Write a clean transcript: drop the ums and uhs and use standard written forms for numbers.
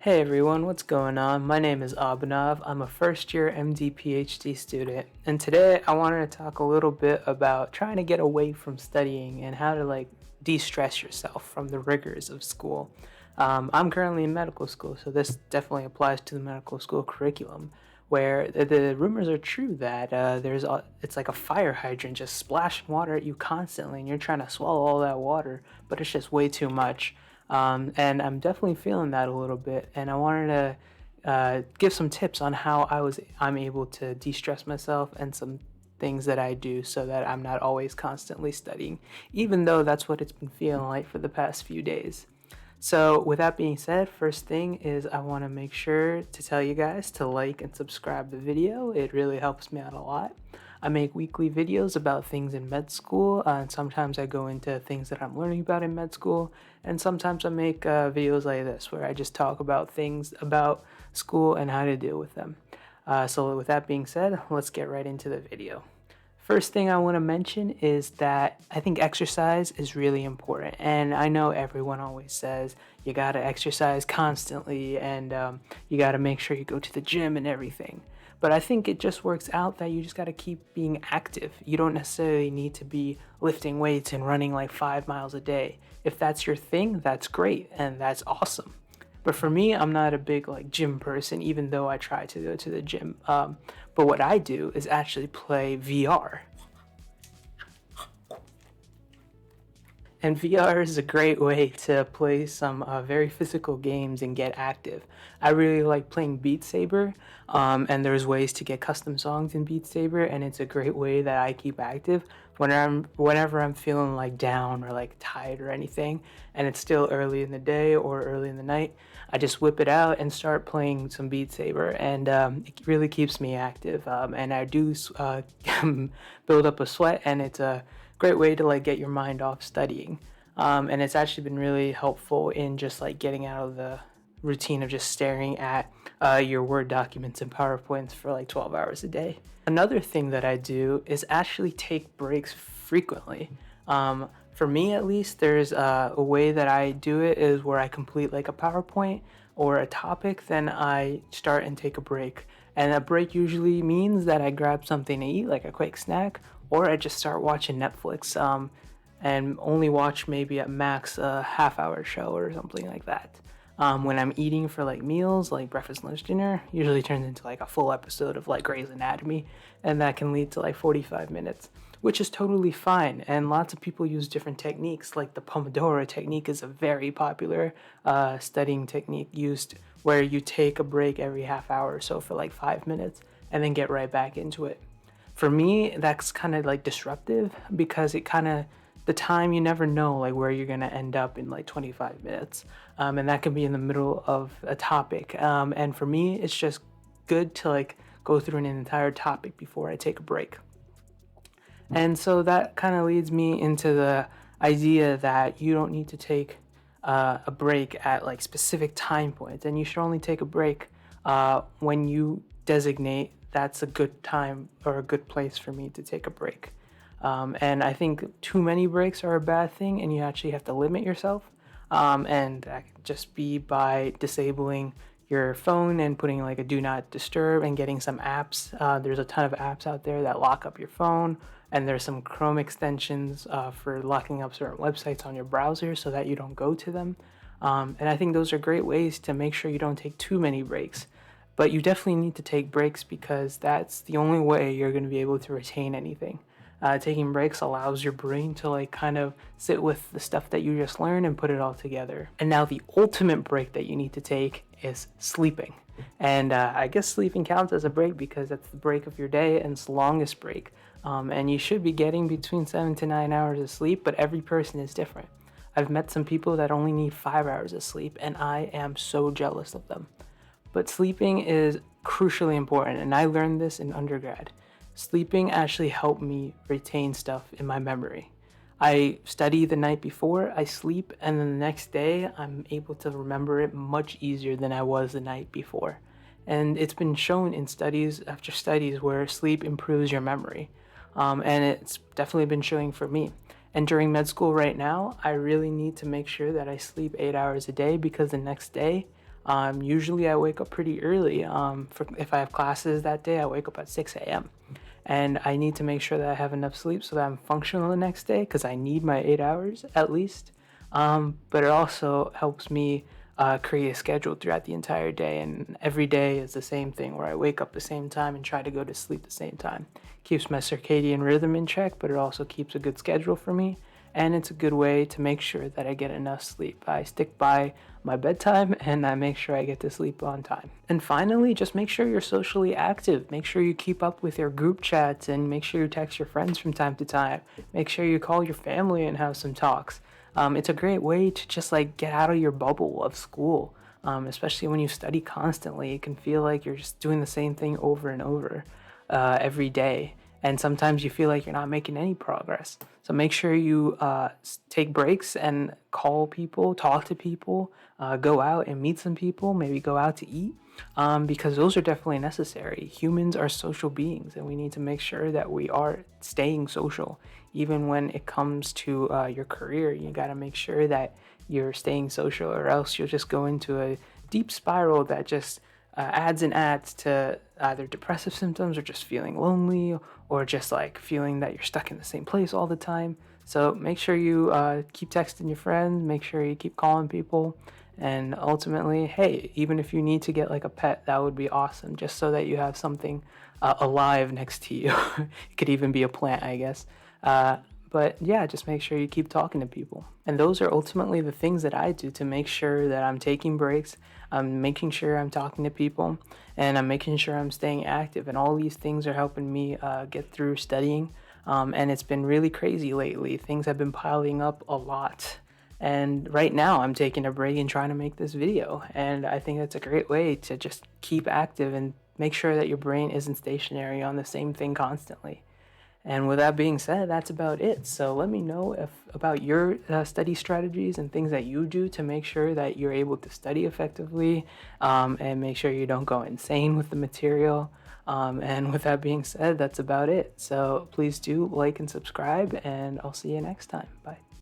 Hey everyone, what's going on? My name is Abhinav. I'm a first year MD PhD student, and today I wanted to talk a little bit about trying to get away from studying and how to de-stress yourself from the rigors of school. I'm currently in medical school, so this definitely applies to the medical school curriculum, where the rumors are true that it's like a fire hydrant just splashing water at you constantly, and you're trying to swallow all that water, but it's just way too much. And I'm definitely feeling that a little bit. And I wanted to give some tips on how I'm able to de-stress myself and some things that I do so that I'm not always constantly studying, even though that's what it's been feeling like for the past few days. So with that being said, first thing is I want to make sure to tell you guys to like and subscribe the video. It really helps me out a lot. I make weekly videos about things in med school, and sometimes I go into things that I'm learning about in med school, and sometimes I make videos like this where I just talk about things about school and how to deal with them. So with that being said, let's get right into the video. First thing I want to mention is that I think exercise is really important. And I know everyone always says you got to exercise constantly and you got to make sure you go to the gym and everything. But I think it just works out that you just got to keep being active. You don't necessarily need to be lifting weights and running like 5 miles a day. If that's your thing, that's great and that's awesome. But for me, I'm not a big gym person, even though I try to go to the gym. But what I do is actually play VR. And VR is a great way to play some very physical games and get active. I really like playing Beat Saber, and there's ways to get custom songs in Beat Saber, and it's a great way that I keep active whenever I'm feeling down or tired or anything, and it's still early in the day or early in the night. I just whip it out and start playing some Beat Saber, and it really keeps me active. And I do build up a sweat, and it's a great way to get your mind off studying. And it's actually been really helpful in just getting out of the routine of just staring at your Word documents and PowerPoints for 12 hours a day. Another thing that I do is actually take breaks frequently. For me, at least, there's a way that I do it is where I complete a PowerPoint or a topic, then I start and take a break. And a break usually means that I grab something to eat, like a quick snack, or I just start watching Netflix and only watch maybe at max a half-hour show or something like that. When I'm eating for meals, like breakfast, lunch, dinner, usually turns into a full episode of Grey's Anatomy, and that can lead to 45 minutes, which is totally fine. And lots of people use different techniques, like the Pomodoro Technique is a very popular studying technique used where you take a break every half hour or so for 5 minutes and then get right back into it. For me, that's kind of disruptive because it kind of the time you never know where you're gonna end up in 25 minutes, and that can be in the middle of a topic. And for me, it's just good to go through an entire topic before I take a break. And so that kind of leads me into the idea that you don't need to take a break at specific time points, and you should only take a break when you designate that's a good time or a good place for me to take a break. And I think too many breaks are a bad thing, and you actually have to limit yourself. And that could just be by disabling your phone and putting a do not disturb and getting some apps. There's a ton of apps out there that lock up your phone, and there's some Chrome extensions for locking up certain websites on your browser so that you don't go to them. And I think those are great ways to make sure you don't take too many breaks. But you definitely need to take breaks because that's the only way you're going to be able to retain anything. Taking breaks allows your brain to kind of sit with the stuff that you just learned and put it all together. And now the ultimate break that you need to take is sleeping. And I guess sleeping counts as a break because that's the break of your day and it's the longest break. And you should be getting between 7 to 9 hours of sleep, but every person is different. I've met some people that only need 5 hours of sleep, and I am so jealous of them. But sleeping is crucially important, and I learned this in undergrad. Sleeping actually helped me retain stuff in my memory. I study the night before, I sleep, and then the next day I'm able to remember it much easier than I was the night before. And it's been shown in studies after studies where sleep improves your memory. And it's definitely been showing for me. And during med school right now, I really need to make sure that I sleep 8 hours a day because the next day Usually I wake up pretty early. If I have classes that day, I wake up at 6 a.m. And I need to make sure that I have enough sleep so that I'm functional the next day because I need my 8 hours at least. But it also helps me create a schedule throughout the entire day, and every day is the same thing where I wake up the same time and try to go to sleep the same time. Keeps my circadian rhythm in check, but it also keeps a good schedule for me, and it's a good way to make sure that I get enough sleep. I stick by my bedtime and I make sure I get to sleep on time. And finally, just make sure you're socially active. Make sure you keep up with your group chats and make sure you text your friends from time to time. Make sure you call your family and have some talks. It's a great way to just like get out of your bubble of school, especially when you study constantly. It can feel like you're just doing the same thing over and over every day. And sometimes you feel like you're not making any progress. So make sure you take breaks and call people, talk to people, go out and meet some people, maybe go out to eat, because those are definitely necessary. Humans are social beings, and we need to make sure that we are staying social. Even when it comes to your career, you got to make sure that you're staying social, or else you'll just go into a deep spiral that just adds and adds to either depressive symptoms or just feeling lonely or just like feeling that you're stuck in the same place all the time. So make sure you keep texting your friends, make sure you keep calling people, and ultimately, hey, even if you need to get like a pet, that would be awesome, just so that you have something alive next to you. It could even be a plant, I guess. But yeah, just make sure you keep talking to people. And those are ultimately the things that I do to make sure that I'm taking breaks, I'm making sure I'm talking to people, and I'm making sure I'm staying active. And all these things are helping me get through studying. And it's been really crazy lately. Things have been piling up a lot. And right now, I'm taking a break and trying to make this video. And I think that's a great way to just keep active and make sure that your brain isn't stationary on the same thing constantly. And with that being said, that's about it. So let me know about your study strategies and things that you do to make sure that you're able to study effectively, and make sure you don't go insane with the material. And with that being said, that's about it. So please do like and subscribe, and I'll see you next time. Bye.